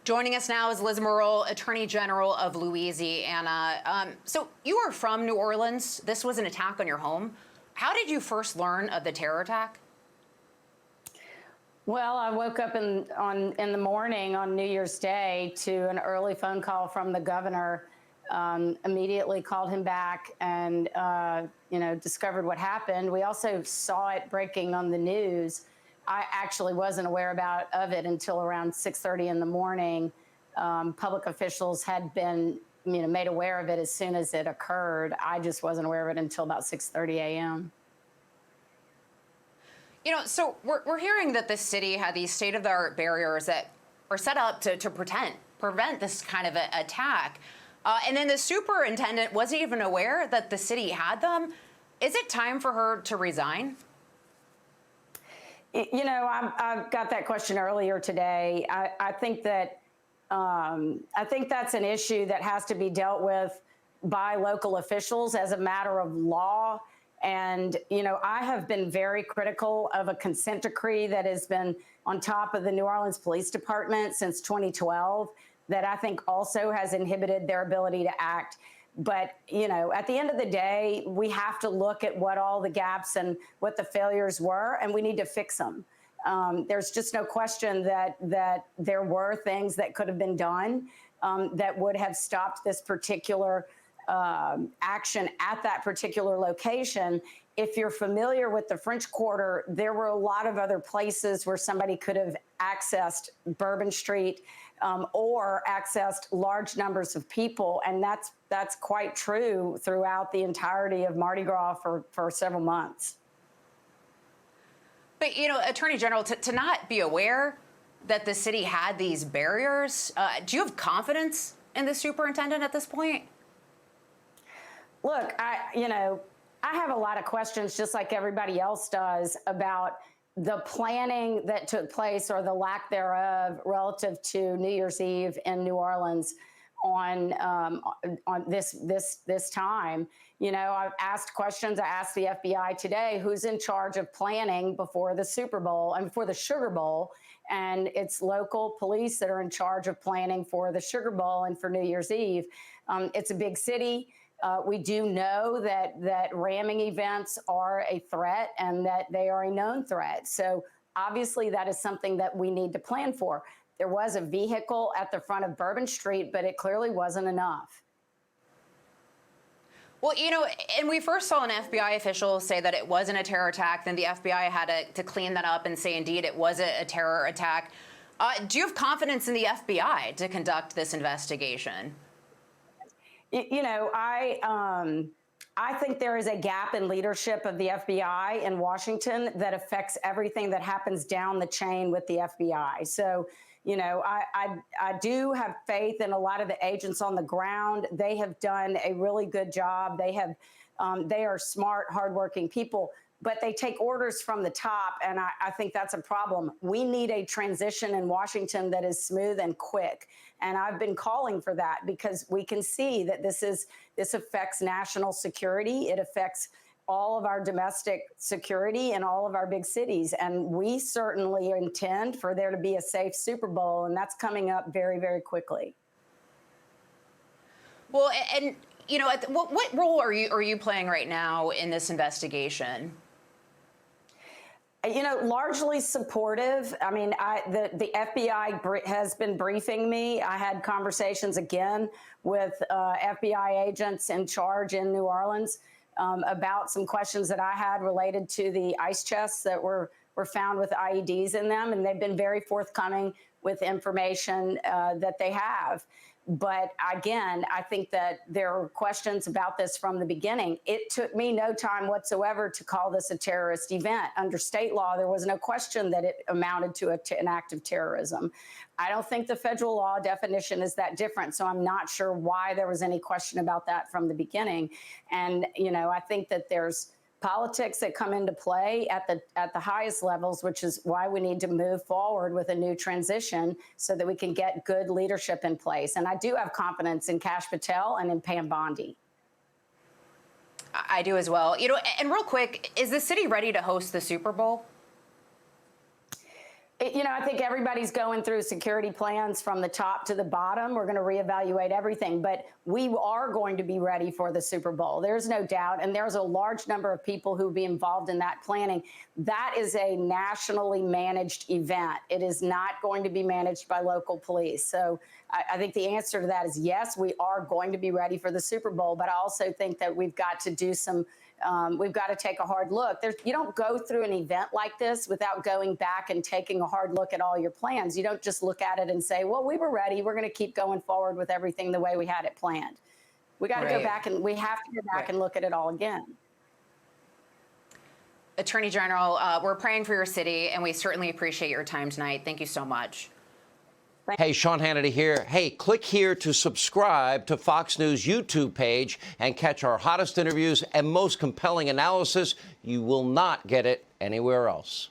Joining us now is Liz Murrill, Attorney General of Louisiana. So you are from New Orleans. This was an attack on your home. How did you first learn of the terror attack? Well, I woke up in the morning on New Year's Day to an early phone call from the governor. Immediately called him back and discovered what happened. We also saw it breaking on the news. I actually wasn't aware of it until around 6:30 in the morning. Public officials had been made aware of it as soon as it occurred. I just wasn't aware of it until about 6:30 a.m. So we're hearing that the city had these state-of-the-art barriers that are set up to prevent this kind of attack. And then the superintendent wasn't even aware that the city had them. Is it time for her to resign? I got that question earlier today. I think that's an issue that has to be dealt with by local officials as a matter of law. And, I have been very critical of a consent decree that has been on top of the New Orleans Police Department since 2012 that I think also has inhibited their ability to act. But, at the end of the day, we have to look at what all the gaps and what the failures were, and we need to fix them. There's just no question that there were things that could have been done that would have stopped this particular action at that particular location. If you're familiar with the French Quarter, there were a lot of other places where somebody could have accessed Bourbon Street or accessed large numbers of people. And that's quite true throughout the entirety of Mardi Gras for several months. But, Attorney General, to not be aware that the city had these barriers, do you have confidence in the superintendent at this point? Look, I have a lot of questions, just like everybody else does, about the planning that took place or the lack thereof relative to New Year's Eve in New Orleans on this time. I've asked questions. I asked the FBI today, who's in charge of planning before the Super Bowl and before the Sugar Bowl, and it's local police that are in charge of planning for the Sugar Bowl and for New Year's Eve. It's a big city. We do know that ramming events are a threat and that they are a known threat. So obviously that is something that we need to plan for. There was a vehicle at the front of Bourbon Street, but it clearly wasn't enough. Well, and we first saw an FBI official say that it wasn't a terror attack. Then the FBI had to clean that up and say, indeed, it was a terror attack. Do you have confidence in the FBI to conduct this investigation? I think there is a gap in leadership of the FBI in Washington that affects everything that happens down the chain with the FBI. So, I do have faith in a lot of the agents on the ground. They have done a really good job. They are smart, hardworking people, but they take orders from the top, and I think that's a problem. We need a transition in Washington that is smooth and quick, and I've been calling for that because we can see that this affects national security. It affects all of our domestic security in all of our big cities, and we certainly intend for there to be a safe Super Bowl, and that's coming up very, very quickly. Well, and what role are you playing right now in this investigation? Largely supportive. I mean, the FBI has been briefing me. I had conversations again with FBI agents in charge in New Orleans about some questions that I had related to the ice chests that were found with IEDs in them, and they've been very forthcoming with information that they have. But again, I think that there are questions about this from the beginning. It took me no time whatsoever to call this a terrorist event. Under state law, there was no question that it amounted to an act of terrorism. I don't think the federal law definition is that different, so I'm not sure why there was any question about that from the beginning. And, I think that there's politics that come into play at the highest levels, which is why we need to move forward with a new transition so that we can get good leadership in place. And I do have confidence in Kash Patel and in Pam Bondi. I do as well. And real quick, is the city ready to host the Super Bowl? I think everybody's going through security plans from the top to the bottom. We're going to reevaluate everything, but we are going to be ready for the Super Bowl. There's no doubt. And there's a large number of people who will be involved in that planning. That is a nationally managed event. It is not going to be managed by local police. So I think the answer to that is yes, we are going to be ready for the Super Bowl, but I also think that we've got to do we've got to take a hard look. You don't go through an event like this without going back and taking a hard look at all your plans. You don't just look at it and say, well, we were ready. We're going to keep going forward with everything the way we had it planned. We got to go back and we have to go back and look at it all again. Attorney General, we're praying for your city, and we certainly appreciate your time tonight. Thank you so much. Hey, Sean Hannity here. Hey, click here to subscribe to Fox News YouTube page and catch our hottest interviews and most compelling analysis. You will not get it anywhere else.